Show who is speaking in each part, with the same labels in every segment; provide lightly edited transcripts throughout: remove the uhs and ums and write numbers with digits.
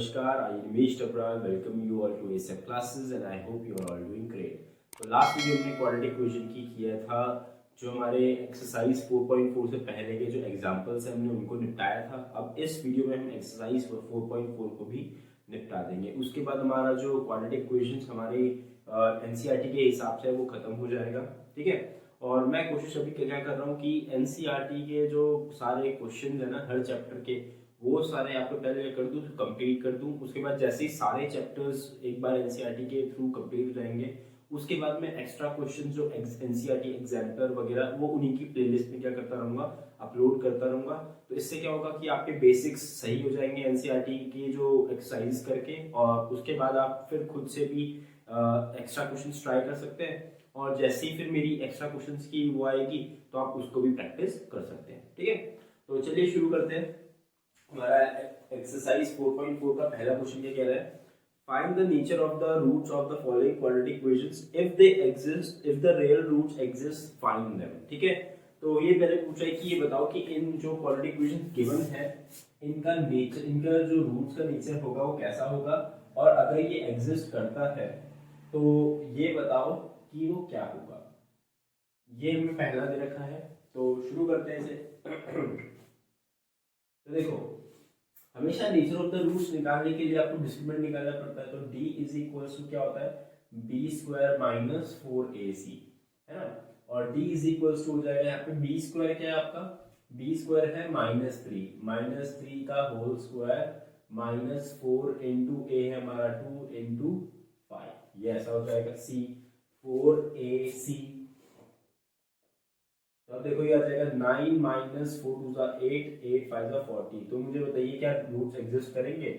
Speaker 1: Namaskar, I am Ramesh Tabral. Welcome you all to ASAP classes and I hope you are all doing great. तो last video हमने quadratic equation की किया था, जो हमारे exercise 4.4 से पहले के जो एग्जांपल्स हैं हमने उनको निपटाया था। अब इस वीडियो में हम एक्सरसाइज 4.4 को भी निपटा देंगे। उसके बाद हमारा जो क्वाड्रेटिक इक्वेशंस हमारे एनसीईआरटी के हिसाब से वो खत्म हो जाएगा, ठीक है। और मैं कोशिश अभी क्या कर रहा हूँ कि एनसीईआरटी के जो सारे क्वेश्चन है ना हर चैप्टर के, वो सारे आपको पहले कर दूँ तो कंप्लीट कर दूँ। उसके बाद जैसे ही सारे चैप्टर्स एक बार एनसीईआरटी के थ्रू कंप्लीट हो जाएंगे, उसके बाद में एक्स्ट्रा क्वेश्चन जो एनसीईआरटी एग्जाम्पलर वगैरह वो उन्हीं की प्लेलिस्ट में क्या करता रहूँगा, अपलोड करता रहूँगा। तो इससे क्या होगा कि आपके बेसिक्स सही हो जाएंगे एनसीईआरटी की जो एक्सरसाइज करके, और उसके बाद आप फिर खुद से भी एक्स्ट्रा क्वेश्चन ट्राई कर सकते हैं। और जैसे ही फिर मेरी एक्स्ट्रा क्वेश्चंस की वो आएगी तो आप उसको भी प्रैक्टिस कर सकते हैं, ठीक है। तो चलिए शुरू करते हैं। हमारा एक्सरसाइज 4.4 का पहला क्वेश्चन क्या कह रहा है, find the nature of the roots of the following quadratic equations if they exist, if the real roots exist find them, ठीक है। तो ये पहले पूछा है कि ये बताओ कि इन जो क्वाड्रेटिक इक्वेशंस गिवन है इनका नेचर, इनका जो रूट्स का नेचर होगा वो कैसा होगा, और अगर ये एग्जिस्ट करता है तो ये बताओ कि वो क्या होगा। ये हमें पहला दे रखा है, तो शुरू करते हैं इसे। तो देखो, हमेशा नेचर ऑफ द रूट्स निकालने के लिए आपको डिस्क्रिमिनेंट निकालना पड़ता है। तो d इज इक्वल टू क्या होता है, b स्क्वायर माइनस 4ac, है ना। और d इज इक्वल टू हो जाएगा यहाँ पे b स्क्वायर क्या है आपका, b स्क्वायर है -3 का whole square minus 4 into a है हमारा 2 इंटू 5, ये ऐसा हो जाएगा c 4ac। तो अब देखो ये आ जाएगा 9 माइनस 4 टू ज़ा 8, 8 5 ज़ा 40। तो मुझे बताइए क्या रूट्स एग्जिस्ट करेंगे।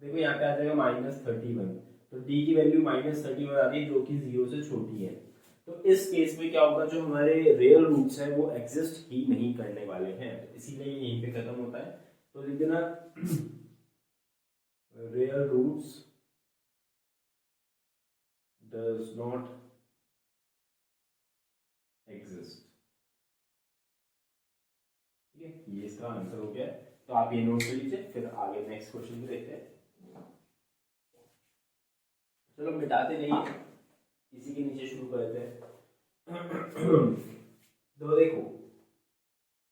Speaker 1: देखो यहाँ पे आ जाएगा -31, तो d की वैल्यू -31 आ रही है जो कि 0 से छोटी है। तो इस केस में क्या होगा, जो हमारे रियल रूट्स हैं वो एग्जिस्ट ही नहीं करने वाले हैं, तो इसीलिए यहीं पे खत्म होता है। तो लिख देना real roots does not exist, ठीक है। ये इसका आंसर हो गया। तो आप ये नोट कर लीजिए, फिर आगे नेक्स्ट क्वेश्चन भी देखते हैं। चलो मिटाते नहीं, इसी के नीचे शुरू करते हैं। तो देखो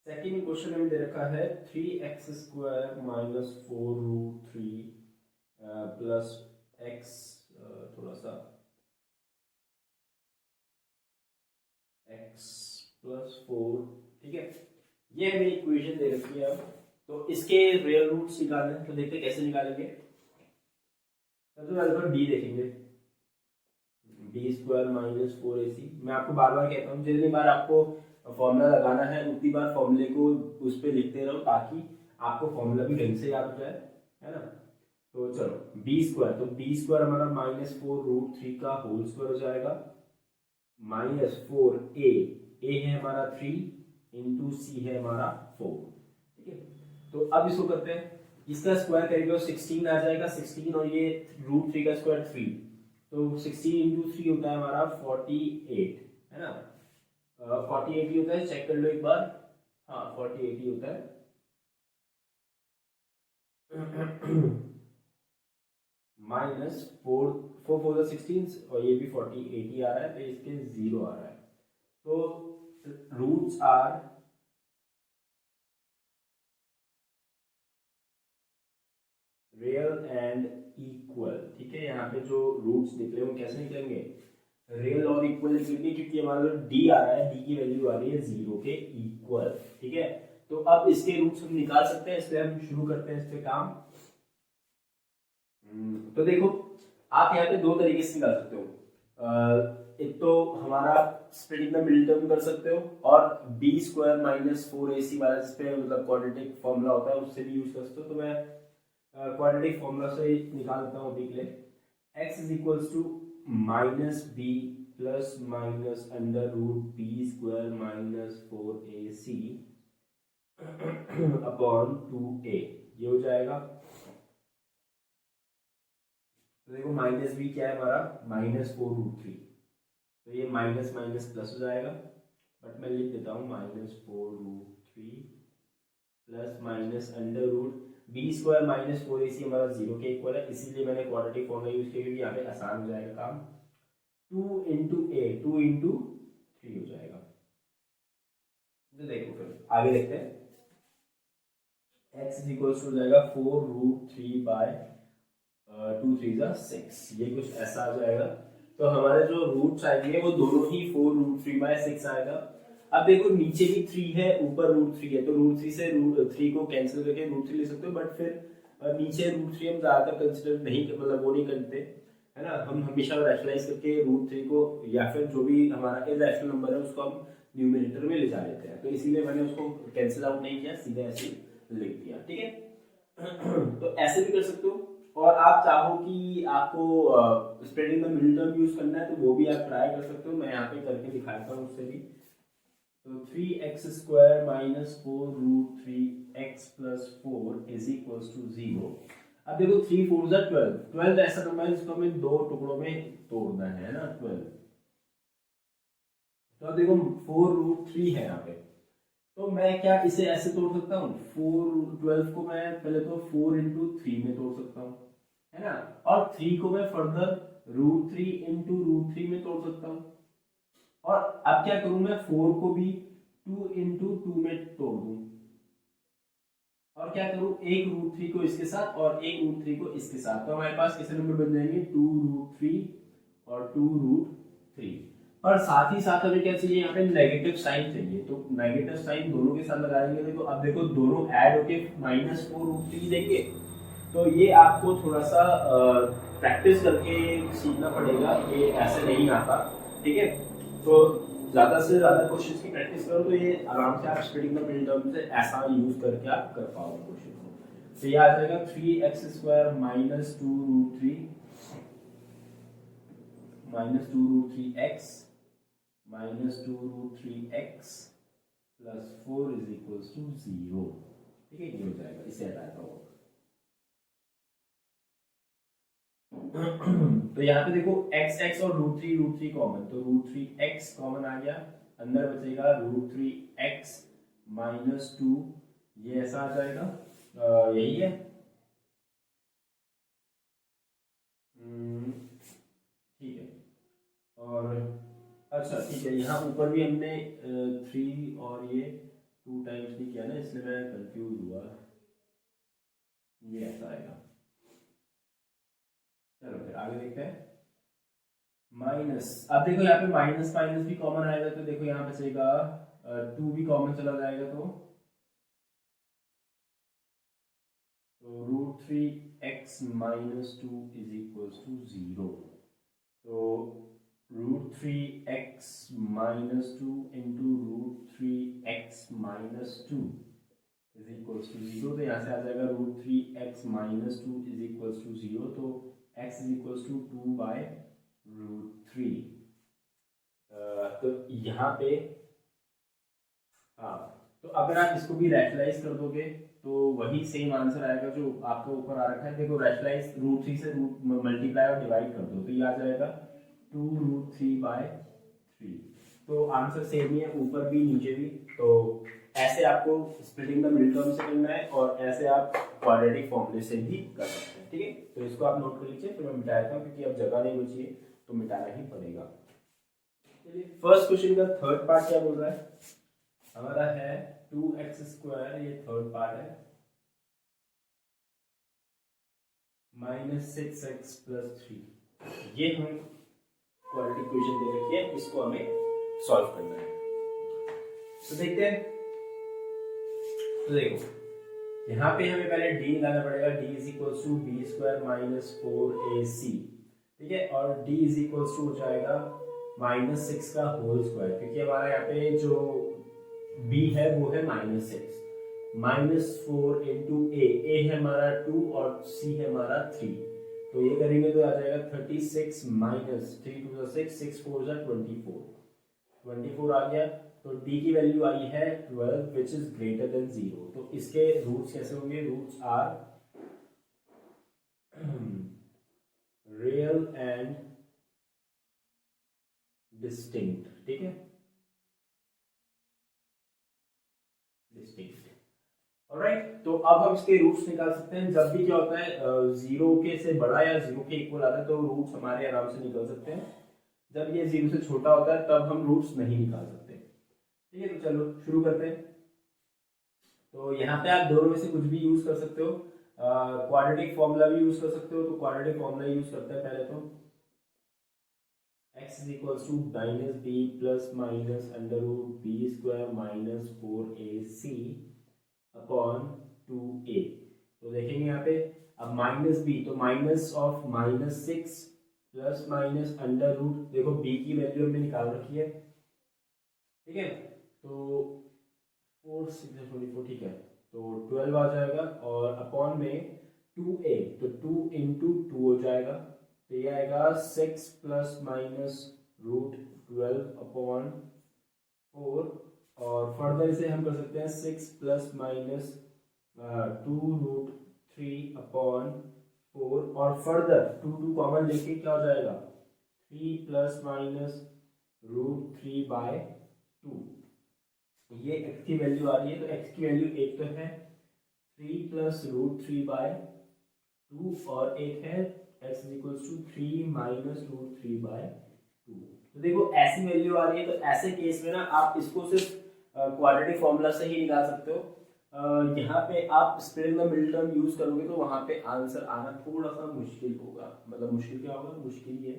Speaker 1: सेकंड क्वेश्चन में दे रखा है 3x square minus 4 root 3 plus x, थोड़ा सा x प्लस 4, ठीक है। ये हमें इक्वेशन दे रखी है। अब तो इसके रियल रूट्स निकालने, तो देखते हैं कैसे निकालेंगे। सबसे पहले तो डी देखेंगे, डी स्क्वायर माइनस 4ac। मैं आपको बार बार कहता हूँ जितनी बार आपको फॉर्मूला लगाना है उतनी बार फॉर्मूले को उस पर लिखते रहो, ताकि आपको फॉर्मूला भी ढंग से याद हो जाए, है ना। तो चलो बी स्क्वायर, तो बी स्क्वायर हमारा -4 रूट 3 का होल स्क्वायर हो जाएगा -4a, a है हमारा 3 इंटू सी है हमारा 4, ठीक है। तो अब इसको करते हैं, इसका स्क्वायर करेंगे 16 आ जाएगा 16, और ये रूट 3 का स्क्वायर 3, तो 16 इंटू 3 होता है हमारा 48, है ना। 48 ही होता है, चेक कर लो एक बार, हाँ 48 ही होता है। माइनस 4 4 16 और ये भी 48 ही आ रहा है, तो इसके 0 आ रहा है। तो roots are real and equal, ठीक है। यहाँ पे जो रूट्स निकले वो कैसे निकलेंगे, रियल और इक्वल निकलेंगे, क्योंकि हमारा जो डी आ रहा है, डी की वैल्यू आ रही है 0 के इक्वल, ठीक है। तो अब इसके रूट्स हम निकाल सकते हैं, इसलिए हम शुरू करते हैं इस पे काम। तो देखो आप यहाँ पे दो तरीके से निकाल सकते हो। एक तो हमारा स्प्लिटिंग द मिडिल टर्म कर सकते हो, और बी स्क्वायर माइनस 4ac वाला जिसपे मतलब क्वाड्रेटिक फॉर्मूला होता है उससे भी यूज कर सकते हो। तो मैं क्वाड्रेटिक फॉर्मूला से निकाल देता हूँ अभी के लिए। x is equals to minus b plus minus under root b square minus 4ac upon 2a, ये हो जाएगा। तो देखो माइनस बी क्या है हमारा, -4 रूट 3, तो ये माइनस माइनस प्लस हो जाएगा, बट मैं लिख देता हूँ -4 root 3 plus minus under root b square minus 4ac हमारा 0 के इक्वल है, इसीलिए मैंने क्वाड्रेटिक फॉर्मूला यूज किया क्योंकि यहाँ पे आसान हो जाएगा काम। 2 इंटू ए 2 इंटू 3 हो जाएगा। तो देखो फिर आगे देखते हैं। x इज इक्वल टू हो जाएगा 4 रूट 3 बाय 2 3 जा 6, ये कुछ ऐसा आ जाएगा। तो हमारे जो रूट्स आएंगे वो दोनों ही 4 रूट 3 बाय 6 आएगा। अब देखो नीचे भी 3 है, ऊपर रूट 3 है, तो रूट 3 से रूट 3 को कैंसिल करके रूट 3 ले सकते हो, बट फिर नीचे रूट 3 हम ज्यादातर कंसिडर नहीं, मतलब वो नहीं करते है ना। हम हमेशा रैशनलाइज करके रूट 3 को या फिर जो भी हमारा इरैशनल नंबर है उसको हम न्यूमरेटर में ले जा लेते हैं, तो इसीलिए मैंने उसको कैंसिल आउट नहीं किया, सीधे ऐसे लिख दिया, ठीक है। तो ऐसे भी कर सकते हो, और आप चाहो कि आपको spreading the middle term use करना है तो वो भी आप ट्राई कर सकते हो, मैं यहाँ पे करके दिखाता हूँ उससे भी। तो 3x square minus 4 root 3x plus 4 is equal to 0। अब देखो 3 4 जा 12, 12 ऐसा नंबर है जिसको हमें दो टुकड़ों में तोड़ना है ना 12। तो अब देखो 4 रूट 3 है यहाँ पे, तो मैं क्या इसे ऐसे तोड़ सकता हूँ, 12 को मैं पहले तो 4 इंटू 3 में तोड़ सकता हूँ, है ना, और 3 को मैं फर्दर रूट 3 इंटू रूट 3 में तोड़ सकता हूँ। और अब क्या करूं, मैं 4 को भी 2 इंटू 2 में तोड़ दूं, और क्या करूं, एक रूट 3 को इसके साथ और एक रूट 3 को इसके साथ, तो हमारे पास कितने नंबर बन जाएंगे, 2 रूट 3 और 2 रूट 3। और साथ ही साथ हमें क्या चाहिए, यहाँ पे नेगेटिव साइन चाहिए, तो नेगेटिव साइन दोनों के साथ लगाएंगे। देखो अब देखो दोनों ऐड होके माइनस 4 रूट 3 देंगे, तो ये आपको थोड़ा सा प्रैक्टिस करके सीखना पड़ेगा, ये ऐसे नहीं आता, ठीक है। तो ज्यादा से ज्यादा क्वेश्चंस की प्रैक्टिस करो तो ये आराम से आप स्प्लिटिंग द मिडिल टर्म से ऐसा यूज करके आप कर पाओगे क्वेश्चन को। तो ये आ जाएगा 3x square minus 2 root 3 minus 2 root 3x minus 2 root 3x plus 4 is equal to 0, ठीक है, ये हो जाएगा, इसे हटाता हूँ। तो यहाँ पे देखो x x और रूट 3 कॉमन, तो रूट 3x कॉमन आ गया, अंदर बचेगा रूट 3x माइनस 2, ये ऐसा आ जाएगा, यही है, ठीक है। और अच्छा ठीक है, यहाँ ऊपर भी हमने 3 और ये 2 टाइम्स नहीं किया ना, इसलिए मैं कंफ्यूज हुआ, ये ऐसा आएगा। चलो फिर आगे देखते हैं। माइनस, अब देखो यहाँ पे माइनस माइनस भी कॉमन आएगा, तो देखो यहाँ बचेगा 2 भी कॉमन चला जाएगा, तो root 3x minus 2 is equal to 0। तो root 3x minus 2 into root 3x minus 2 is equal to 0, तो यहाँ से आ जाएगा root 3x minus 2 is equal to 0, तो x is equal to 2 by root 3। तो यहाँ पे हाँ, तो अगर आप इसको भी रैशनलाइज कर दोगे तो वही सेम आंसर आएगा जो आपका ऊपर आ रखा है। देखो रैशनलाइज रूट 3 से रूट मल्टीप्लाई और डिवाइड कर दो, तो ये आ जाएगा 2 रूट 3 बाय 3, तो आंसर सेम ही है ऊपर भी नीचे भी। तो ऐसे आपको स्प्लिटिंग द मिडिल टर्म से करना है, और ऐसे आप क्वाड्रेटिक फॉर्मूले से भी कर सकते हैं, ठीक है। तो इसको आप नोट कर लीजिए, फिर मैं मिटा देता हूँ क्योंकि अब जगह नहीं बची है तो मिटाना ही पड़ेगा। चलिए फर्स्ट क्वेश्चन का थर्ड पार्ट क्या बोल रहा है, हमारा है 2x स्क्वायर, ये थर्ड पार्ट है, माइनस 6x प्लस 3, ये हम क्वाड्रेटिक इक्वेशन दे रखी है, इसको हमें सॉल्व करना है। तो देखते हैं, तो देखो यहाँ पे हमें पहले d निकालना पड़ेगा, d is equal to b square minus 4ac, ठीक है, और d इज इक्वल टू हो जाएगा माइनस 6 का होल स्क्वायर, क्योंकि हमारा यहाँ पे जो b है वो है माइनस 6, माइनस 4 इंटू ए है हमारा 2 और c है हमारा 3, तो ये करेंगे तो आ जाएगा 36 माइनस 3 2 6 6 4 24 आ गया। तो d की वैल्यू आई है 12 विच इज ग्रेटर देन 0, तो इसके रूट्स कैसे होंगे, roots are real and distinct, ठीक है, डिस्टिंक्ट, ऑलराइट। तो अब हम इसके रूट्स निकाल सकते हैं। जब भी क्या होता है 0 के से बड़ा या 0 के इक्वल आता है तो रूट्स हमारे आराम से निकल सकते हैं। जब ये 0 से छोटा होता है तब हम रूट्स नहीं निकाल सकते। ठीक है, तो चलो शुरू करते हैं। तो यहाँ पे आप दोनों में से कुछ भी यूज कर सकते हो, क्वाड्रेटिक फॉर्मूला भी यूज कर सकते हो। तो क्वाड्रेटिक फॉर्मूला यूज करते हैं पहले तो x is equals to minus b plus minus under root b square minus 4ac upon 2a। तो देखेंगे यहाँ पे अब माइनस b, तो minus of minus 6 plus minus under root, देखो b की वैल्यू हमने निकाल रखी है। ठीक है, तो 4 6 24, ठीक है, तो 12 आ जाएगा और अपॉन में 2a, तो 2 इंटू 2 हो जाएगा, तो ये आएगा 6 प्लस माइनस रूट 12 अपॉन 4। और फर्दर इसे हम कर सकते हैं 6 प्लस माइनस 2 रूट 3 अपॉन 4, और फर्दर 2 कॉमन लेके क्या हो जाएगा 3 प्लस माइनस रूट 3 बाय 2। ये x की वैल्यू आ रही है, तो x की वैल्यू एक तो है 3 प्लस रूट 3 बाय 2 और एक है x is equals to 3 minus root 3 by 2। तो देखो ऐसी वैल्यू आ रही है, तो ऐसे केस में ना आप इसको सिर्फ क्वाड्रेटिक फॉर्मूला से ही निकाल सकते हो। यहाँ पे आप split the middle term use करोगे तो वहाँ पे आंसर आना थोड़ा सा मुश्किल होगा। मतलब मुश्किल क्या होगा, मुश्किल ये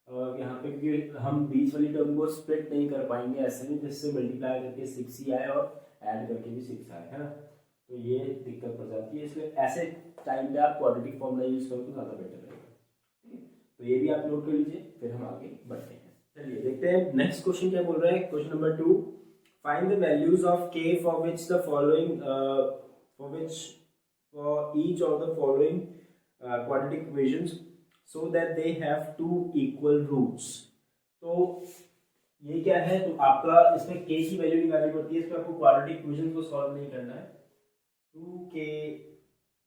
Speaker 1: यहाँ पे क्योंकि हम बीच वाली टर्म को स्प्लिट नहीं कर पाएंगे ऐसे नहीं जिससे मल्टीप्लाई करके 6 ही आए और ऐड करके भी 6 आए, है ना, तो ये दिक्कत पड़ जाती है। इसलिए ऐसे टाइम पे आप क्वाड्रेटिक फॉर्मूला यूज करो तो ज़्यादा बेटर रहेगा। ठीक है, तो ये भी आप नोट कर लीजिए, फिर हम आगे बढ़ते हैं। चलिए देखते हैं नेक्स्ट क्वेश्चन क्या बोल रहा है। Question number 2, find the values of k for which the following for each of the following quadratic equations so that they have two equal roots। तो ये क्या है, तो आपका इसमें k की वैल्यू निकालनी पड़ती है। इसमें आपको क्वाड्रेटिक इक्वेशन को सॉल्व नहीं करना है।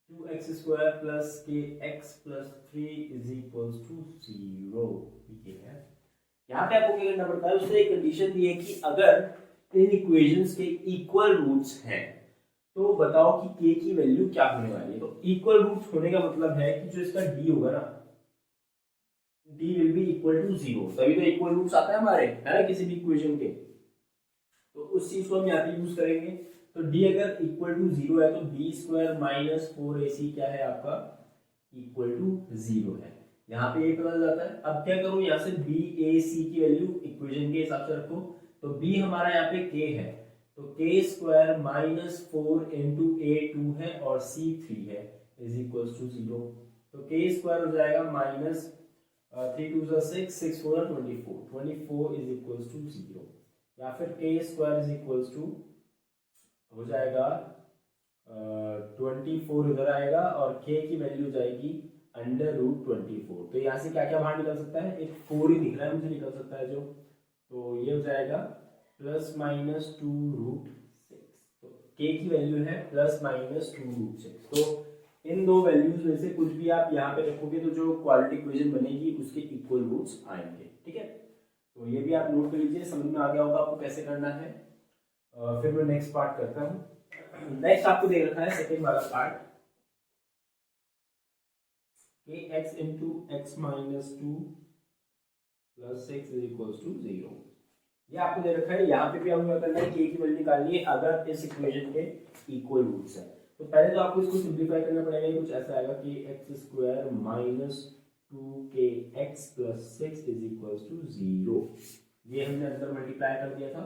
Speaker 1: 2x square plus kx plus 3 is equals to 0। ये है, यहाँ पे आपको क्या करना पड़ता है, उसने एक कंडीशन दी है कि अगर इन इक्वेशंस के इक्वल रूट्स हैं तो बताओ कि k की वैल्यू क्या होने वाली है। तो इक्वल रूट्स होने का मतलब है कि जो इसका d होगा ना, d will be equal to 0, तभी तो इक्वल रूट्स आता है हमारे, है ना, किसी भी इक्वेशन के। तो उस चीज को हम यहाँ पे यूज करेंगे। तो d अगर इक्वल टू 0 है तो b स्क्वायर माइनस 4ac क्या है आपका इक्वल टू 0 है। यहाँ पे ये पता जाता है। अब क्या करूँ, यहाँ से b a c की वैल्यू इक्वेशन के हिसाब से रखो। तो b हमारा यहाँ पे k है, तो k square minus 4 into a 2 है और c 3 है इज इक्वल टू 0। तो k स्क्वायर हो जाएगा माइनस 3 2 6 6 4 24 इज इक्वल्स टू 0, या फिर k square is equals to हो जाएगा 24 इधर आएगा और k की वैल्यू जाएगी अंडर रूट 24। तो यहाँ से क्या क्या बाहर निकल सकता है, एक 4 ही दिख रहा है मुझे निकल सकता है जो, तो ये हो जाएगा प्लस माइनस 2 रूट 6। तो k की वैल्यू है प्लस माइनस 2 रूट 6। तो इन दो वैल्यूज में से कुछ भी आप यहाँ पे रखोगे तो जो क्वाड्रेटिक इक्वेशन बनेगी उसके इक्वल रूट्स आएंगे। ठीक है, तो ये भी आप नोट कर लीजिए, समझ में आ गया होगा आपको कैसे करना है। फिर मैं नेक्स्ट पार्ट करता हूँ। नेक्स्ट आपको दे रखा है सेकेंड वाला part, kx into x minus 2 plus 6 is equals to 0। ये आपको दे रखा है। यहाँ पे भी हमें करना है k की वैल्यू निकालनी है अगर इस इक्वेशन के इक्वल रूट्स है। तो पहले तो आपको इसको सिंपलीफाई करना पड़ेगा। कुछ ऐसा आएगा कि x square minus 2kx plus 6 is equals to 0। ये हमने अंदर मल्टीप्लाई कर दिया था।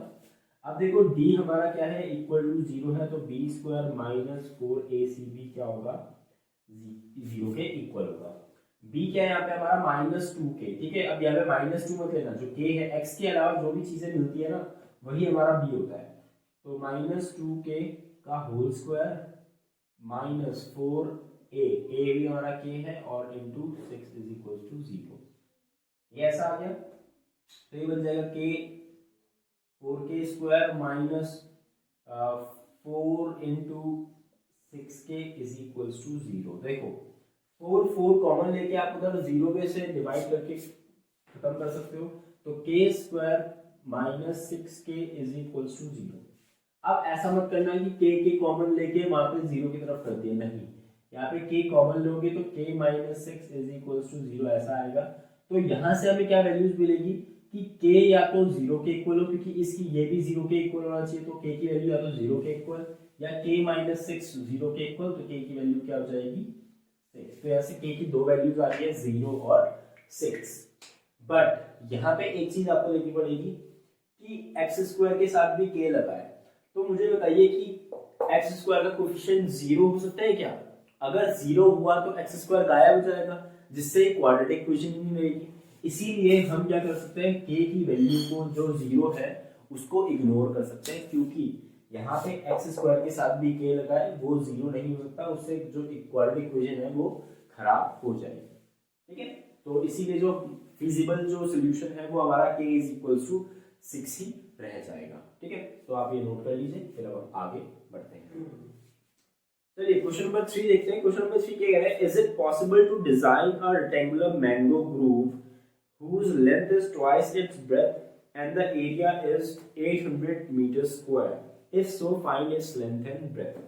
Speaker 1: अब देखो d हमारा क्या है इक्वल टू 0 है, तो b स्क्वायर माइनस 4ac भी क्या होगा 0 के इक्वल होगा। b क्या है यहाँ पे हमारा माइनस 2k। ठीक है, अब यहाँ पे माइनस 2 मत लेना, जो k है x के अलावा जो भी चीजें मिलती है ना वही हमारा b होता है। तो माइनस 2k का whole square minus 4a, a भी हमारा k है और इंटू 6 इज इक्वल टू 0। ये ऐसा आ गया, तो ये बन जाएगा k 4k square minus 4 into 6k is equal to 0। देखो 4 कॉमन लेके आप उधर 0 पे से डिवाइड करके खत्म कर सकते हो। तो k square minus 6k is equal to 0। अब ऐसा मत करना कि के कॉमन लेके वहां पे जीरो की तरफ कर दिया, नहीं, यहाँ पे के कॉमन लोगे तो k minus six is equal to zero ऐसा आएगा। तो यहाँ से हमें क्या वैल्यूज मिलेगी कि के या तो जीरो के इक्वल हो, क्योंकि इसकी ये भी जीरो के इक्वल होना चाहिए, तो के की वैल्यू या तो जीरो के इक्वल या के माइनस सिक्स जीरो के इक्वल, तो के की वैल्यू क्या हो जाएगी सिक्स। तो यहाँ से के की दो वैल्यूज आ रही है, जीरो और सिक्स। बट यहाँ पे एक चीज आपको देखनी पड़ेगी कि एक्स स्क्वायर के साथ भी के लगा है, तो मुझे बताइए कि एक्स स्क्वायर का कोफिशिएंट जीरो हो सकता है क्या? अगर जीरो हुआ तो एक्स स्क्वायर गायब हो जाएगा, जिससे क्वाड्रेटिक इक्वेशन नहीं रहेगी। इसीलिए हम क्या कर सकते हैं, के की वैल्यू को जो जीरो है उसको इग्नोर कर सकते हैं, क्योंकि यहाँ पे एक्स स्क्वायर के साथ भी के लगा है, वो जीरो नहीं हो सकता, उससे जो क्वाड्रेटिक इक्वेशन है वो खराब हो जाएगी। ठीक है, तो इसीलिए जो फिजिबल जो सोल्यूशन है वो हमारा k इज इक्वल टू 6 ही रह जाएगा। ठीक है, तो आप ये नोट कर लीजिए, फिर अब हम आगे बढ़ते हैं। चलिए क्वेश्चन नंबर 3 देखते हैं। क्वेश्चन नंबर 3 क्या कह रहा है, is it possible to design a rectangular mango grove whose length is twice its breadth and the area is 800 meters square, if so find its length and breadth।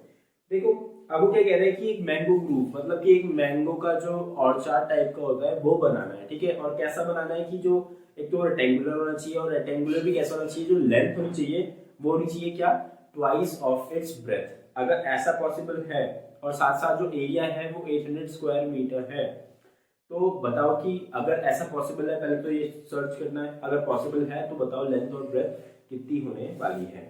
Speaker 1: देखो अब वो क्या कह रहा है कि एक मैंगो ग्रूव मतलब कि एक मैंगो का जो ऑर्चार्ड टाइप का होता है वो बनाना है। ठीक है, और कैसा बनाना है कि जो एक तो रेक्टेंगुलर होना चाहिए, और रेक्टेंगुलर भी कैसा होना चाहिए, जो लेंथ होनी चाहिए वो होनी चाहिए क्या, ट्वाइस ऑफ इट्स ब्रेथ। अगर ऐसा पॉसिबल है और साथ साथ जो एरिया है वो 800 स्क्वायर मीटर है, तो बताओ कि अगर ऐसा पॉसिबल है, पहले तो ये सर्च करना है, अगर पॉसिबल है तो बताओ लेंथ और ब्रेथ कितनी होने वाली है।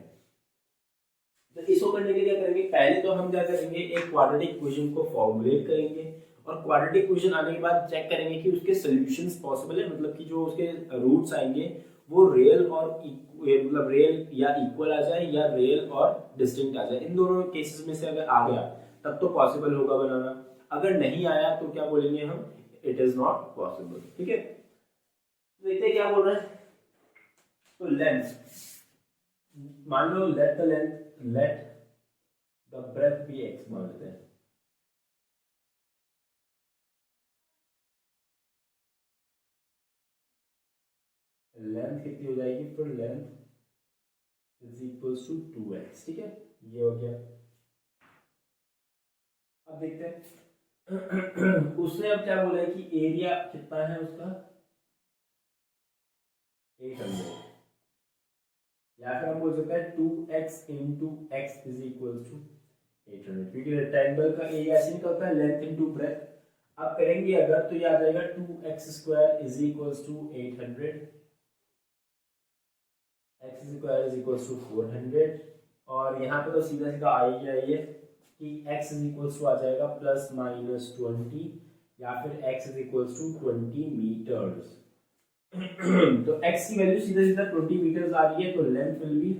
Speaker 1: तो इसको करने के लिए क्या करेंगे, पहले तो हम क्या करेंगे, एक क्वाड्रेटिक इक्वेशन को फॉर्मुलेट करेंगे, और क्वाड्रेटिक इक्वेशन आने के बाद चेक करेंगे कि उसके सॉल्यूशंस पॉसिबल है, मतलब कि जो उसके रूट्स आएंगे वो रियल और मतलब रियल या इक्वल आ जाए या रियल और डिस्टिंक्ट आ जाए। इन दोनों केसेस में से अगर आ गया तब तो पॉसिबल होगा बनाना, अगर नहीं आया तो क्या बोलेंगे हम, इट इज नॉट पॉसिबल। ठीक है, देखते हैं क्या बोल रहा है। तो लेंथ मान लो, let the breadth be x मान लेते हैं। लेंथ कितनी हो जाएगी, फिर length is equals to 2x। ठीक है, ये हो गया। अब देखते हैं उसने अब क्या बोला है कि एरिया कितना है उसका 800, या फिर हम बोल सकते हैं 2x into x is equal to 800, क्योंकि रेक्टेंगल का एरिया ऐसे निकलता है लेंथ इंटू ब्रेथ। अब करेंगे अगर तो ये आ जाएगा 2x square is equal to 800, x square is equal to 400, और यहाँ पे तो सीधा सीधा आ ही जाइए कि x इज इक्वल टू आ जाएगा प्लस माइनस 20, या फिर x is equal to 20 metres. तो x की वैल्यू सीधा सीधा 20 मीटर्स आ रही है, तो length will be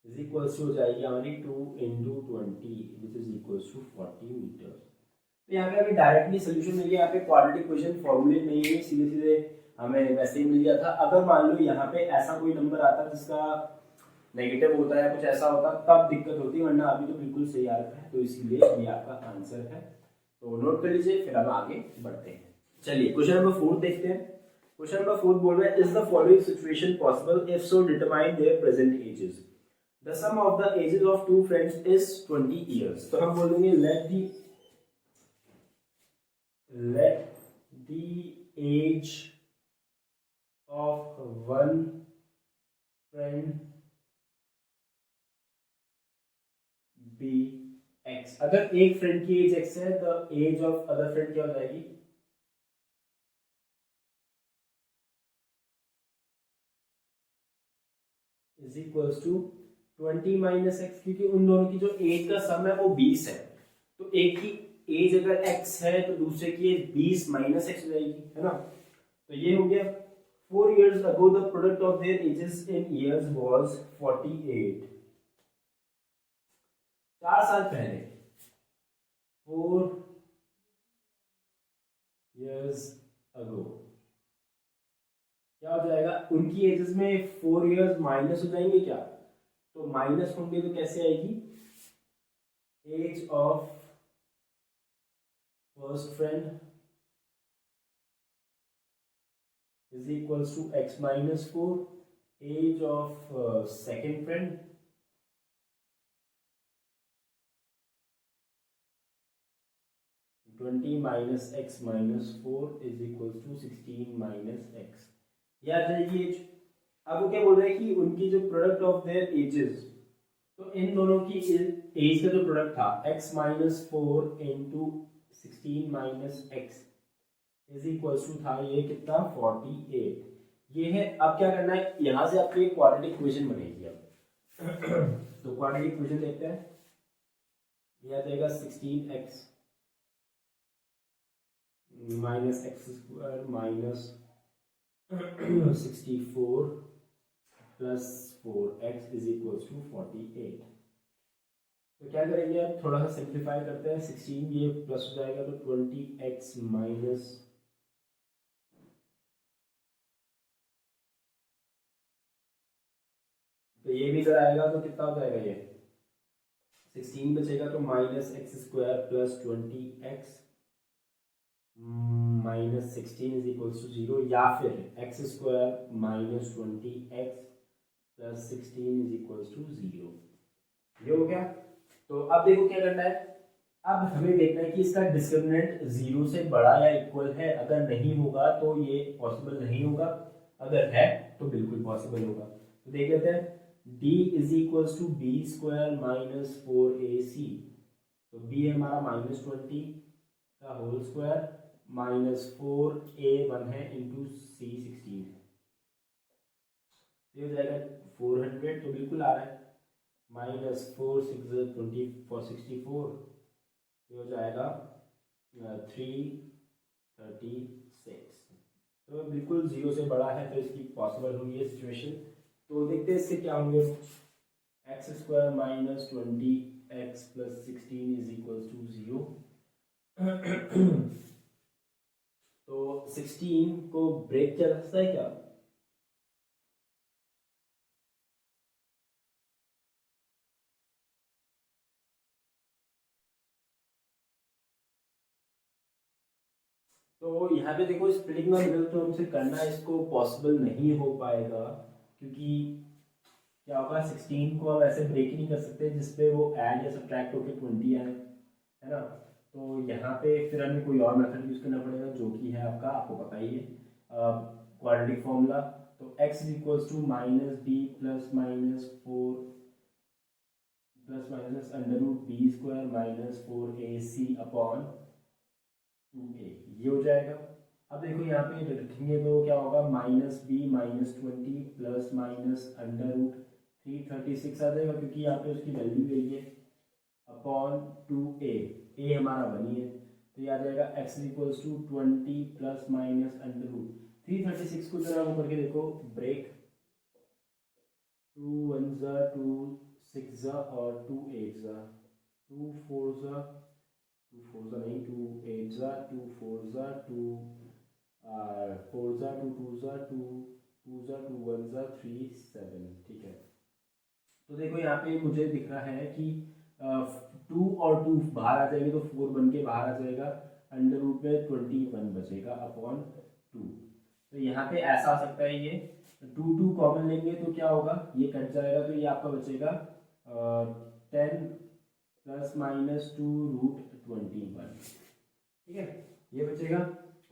Speaker 1: is equal to हो जाएगी हमारी 2 into 20 which is equal to 40 metres. तो यहाँ पे हमें डायरेक्टली सोल्यूशन मिल गया, यहाँ पे क्वाड्रेटिक इक्वेशन फॉर्मूलेट नहीं है, सीधे सीधे हमें वैसे ही मिल गया था। अगर मान लो यहाँ पे ऐसा कोई नंबर आता जिसका नेगेटिव होता है, कुछ ऐसा होता तब दिक्कत होती, वरना अभी तो बिल्कुल सही आ रहा है, तो इसीलिए ये आपका आंसर है। तो नोट कर लीजिए, फिर हम आगे बढ़ते हैं। चलिए क्वेश्चन नंबर 4 देखते हैं। क्वेश्चन नंबर 4 बोल रहा है, is the following situation possible, if so determine there present ages. The sum of the ages of two friends is 20 years। तो हम बोलेंगे let the age of one friend be x। अगर एक friend की as x है तो as of other friend क्या हो जाएगी, is equals to 20 minus x, क्योंकि उन दोनों की जो एज का सम है वो 20 है, तो एक की एज अगर x है तो दूसरे की एज 20 माइनस एक्स हो जाएगी, है ना। तो ये हो गया। 4 years ago the product of their ages in years was 48। 4 साल पहले 4 years ago क्या हो जाएगा, उनकी एजेस में 4 years माइनस हो जाएंगे क्या, तो माइनस होंगे तो कैसे आएगी, age of first friend is equals to x minus 4, age of second friend 20 minus x minus 4 is equals to 16 minus x। ये आ जाएगी एज। अब वो क्या बोल रहे हैं कि उनकी जो प्रोडक्ट ऑफ देयर एजेस, तो इन दोनों की एज का जो प्रोडक्ट था x minus 4 into 16 minus x is equals to था ये कितना 48। ये है। अब क्या करना है, यहाँ से आपकी एक क्वाड्रेटिक इक्वेशन बनेगी। अब तो क्वाड्रेटिक इक्वेशन देखते हैं। ये आ जाएगा 16x minus x square minus 64 plus 4x is equals to 48। तो क्या करेंगे, अब थोड़ा सा सिंप्लीफाई करते हैं। 16 ये प्लस हो जाएगा तो 20x माइनस, तो ये भी इधर आएगा तो कितना हो जाएगा, ये 16 बचेगा तो minus x square plus 20x minus 16 is equals to 0, या फिर x square minus 20x plus 16 is equals to 0। ये हो गया। तो अब देखो क्या करना है, अब हमें देखना है कि इसका डिस्क्रिमिनेंट 0 से बड़ा या इक्वल है। अगर नहीं होगा तो ये पॉसिबल नहीं होगा, अगर है तो बिल्कुल पॉसिबल होगा। तो देख लेते हैं। d is equals to b square minus 4ac, तो b है हमारा माइनस 20 का होल स्क्वायर माइनस 4a1 है इंटू c 16 है, ये हो जाएगा 400, तो बिल्कुल आ रहा है। माइनस 4 6 20 4 64, ये हो जाएगा 336, तो बिल्कुल 0 से बड़ा है, तो इसकी पॉसिबल होगी ये सिचुएशन। तो देखते हैं इससे क्या होंगे। X square minus 20x plus 16 is equal to 0। तो 16 को ब्रेक किया जा सकता है क्या? तो यहाँ पे देखो स्प्लिटिंग द मिडल टर्म से करना इसको पॉसिबल नहीं हो पाएगा, क्योंकि क्या होगा 16 को हम ऐसे ब्रेक ही नहीं कर सकते जिसपे वो ऐड या सब्ट्रैक्ट होकर 20 आए, है ना। तो यहाँ पे फिर हमें कोई और मेथड यूज़ करना पड़ेगा, जो कि है आपको पता ही है क्वाड्रेटिक फॉर्मूला। तो x is equals to minus b plus minus 4 plus minus under root b square minus 4ac upon 2a, ये हो जाएगा। अब देखो यहाँ पे रखेंगे तो क्या होगा, minus b minus 20 plus minus under root 336 आ जाएगा, क्योंकि यहाँ पे उसकी वैल्यू यही है, अपॉन 2a, a हमारा बनी है, तो ये आ जाएगा x equals to 20 plus minus under root 336 को जरा वो करके देखो ब्रेक, 2 1 जा 2 6 जा और 2 8 जा 2 4 जा 2 4 जा नहीं 2 8 जा 2 4 जा 2 4 जा 2 2 जा 2 2 जा 2 1 जा 3 7, ठीक है। तो देखो यहाँ पे मुझे दिख रहा है कि 2 और 2 बाहर आ जाएंगे तो 4 बन के बाहर आ जाएगा, अंडर रूट में 21 बचेगा अपॉन 2। तो यहाँ पे ऐसा आ सकता है, ये 2 2 कॉमन लेंगे तो क्या होगा, ये कट जाएगा, तो ये आपका बचेगा 10 प्लस माइनस 2 रूट 21, ठीक है, ये बचेगा।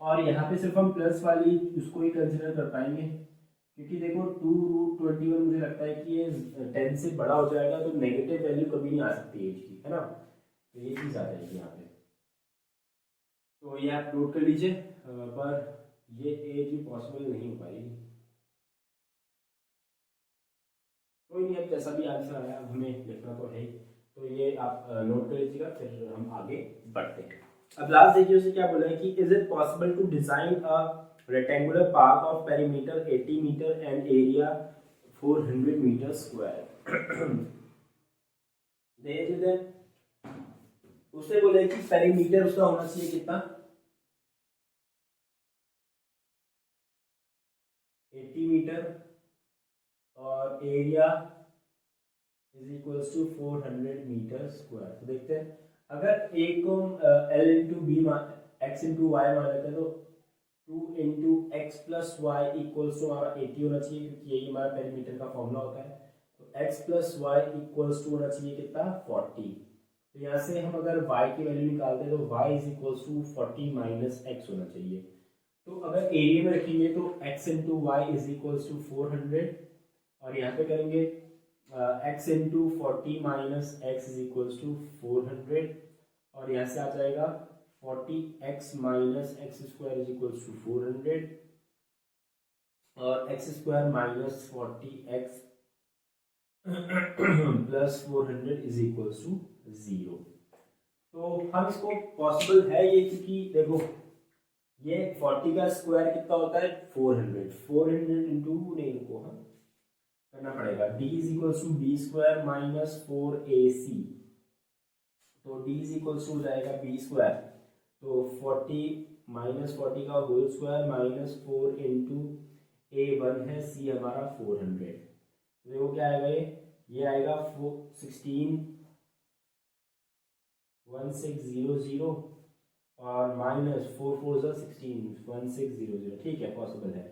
Speaker 1: और यहाँ पे सिर्फ हम प्लस वाली उसको ही कंसिडर कर पाएंगे, क्योंकि देखो 2 रूट 21 मुझे लगता है कि ये 10 से बड़ा हो जाएगा, तो नेगेटिव वैल्यू कभी नहीं आ सकती एज की, है ना। तो ये चीज़ आ जाएगी यहाँ पे, तो ये आप नोट कर लीजिए। पर ये एज भी पॉसिबल नहीं हो पाएगी। कोई नहीं, अब जैसा भी आंसर आया अब हमें लिखना तो है ही, तो ये आप नोट कर लीजिएगा, फिर हम आगे बढ़ते हैं। अब लास्ट देखिए उसे क्या बोला है कि is it possible to design a rectangular park of perimeter 80 meter and area 400 meter square। देखिए उससे बोले कि पेरीमीटर उसका होना चाहिए कितना, 80 मीटर और area is equals to 400 metre square. तो देखते हैं, अगर एक को L into b x into y मान लेते हैं तो 2 into x plus y equals to हमारा 80 होना चाहिए, क्योंकि यही हमारा पेरीमीटर का फॉर्मूला होता है। तो x plus y equals to होना चाहिए कितना 40। तो यहाँ से हम अगर y की वैल्यू निकालते हैं तो y is equals to 40 minus x होना चाहिए। तो अगर एरिया में रखेंगे तो x into y is equals to 400, और यहाँ पे करेंगे x into 40 minus x is equals to 400, और यहाँ से आ जाएगा 40x minus x square is equals to 400, और x square minus 40x plus 400 is equals to 0। तो हम इसको पॉसिबल है ये, क्योंकि देखो ये 40 का स्क्वायर कितना होता है 400 इंटू नहीं को हम करना पड़ेगा d is equals to b square minus 4ac। तो d इज इक्वल्स टू हो जाएगा बी स्क्वायर, तो 40 माइनस 40 का whole square minus 4 into a1 है, c हमारा 400। तो देखो क्या आएगा, ये आएगा 16 और माइनस 4 4 16 1600। ठीक है, पॉसिबल है।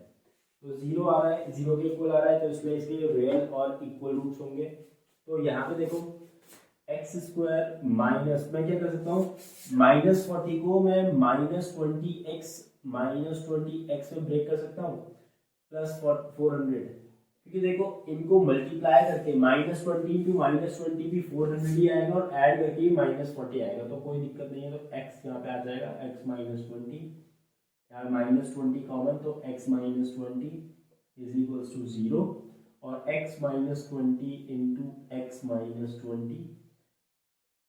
Speaker 1: तो 0 आ रहा है, 0 के इक्वल आ रहा है, तो इसलिए इसके रियल और इक्वल रूट्स होंगे। तो यहाँ पे देखो एक्स स्क्वायर माइनस, मैं क्या कर सकता हूँ, माइनस 40 को मैं माइनस 20x में ब्रेक कर सकता हूँ प्लस 400, क्योंकि देखो इनको मल्टीप्लाई करके माइनस 20 इंटू माइनस 20 भी 400 ही आएगा, और ऐड करके माइनस 40 आएगा, तो कोई दिक्कत नहीं है। तो x यहाँ पे आ जाएगा x माइनस 20, यार माइनस 20 कॉमन, तो x minus 20 is equals to 0, और x minus 20 into x minus 20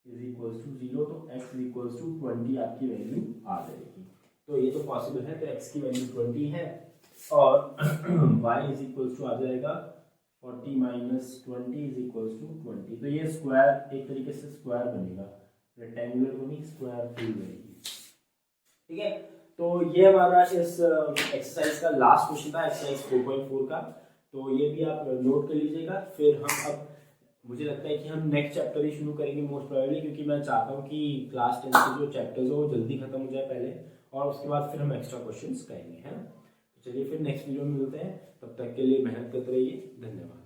Speaker 1: is equals to 0, तो x इज इक्वल्स टू 20 आपकी वैल्यू आ जाएगी। तो ये तो पॉसिबल है, तो x की वैल्यू 20 है, और y इज इक्वल्स टू आ जाएगा 40 माइनस 20 इज इक्वल्स टू 20। तो ये स्क्वायर एक तरीके से स्क्वायर बनेगा, रेक्टेंगुलर बनी, स्क्वायर फुल बनेगी। ठीक है, तो ये हमारा इस एक्सरसाइज का लास्ट क्वेश्चन था, एक्सरसाइज 4.4 का। तो ये भी आप नोट कर लीजिएगा। फिर हम अब मुझे लगता है कि हम नेक्स्ट चैप्टर ही शुरू करेंगे मोस्ट प्रोबेबली, क्योंकि मैं चाहता हूँ कि क्लास 10 के जो चैप्टर्स हो वो जल्दी खत्म हो जाए पहले, और उसके बाद फिर हम एक्स्ट्रा क्वेश्चंस करेंगे, है ना। तो चलिए फिर नेक्स्ट वीडियो में मिलते हैं, तब तक के लिए मेहनत करते रहिए, धन्यवाद।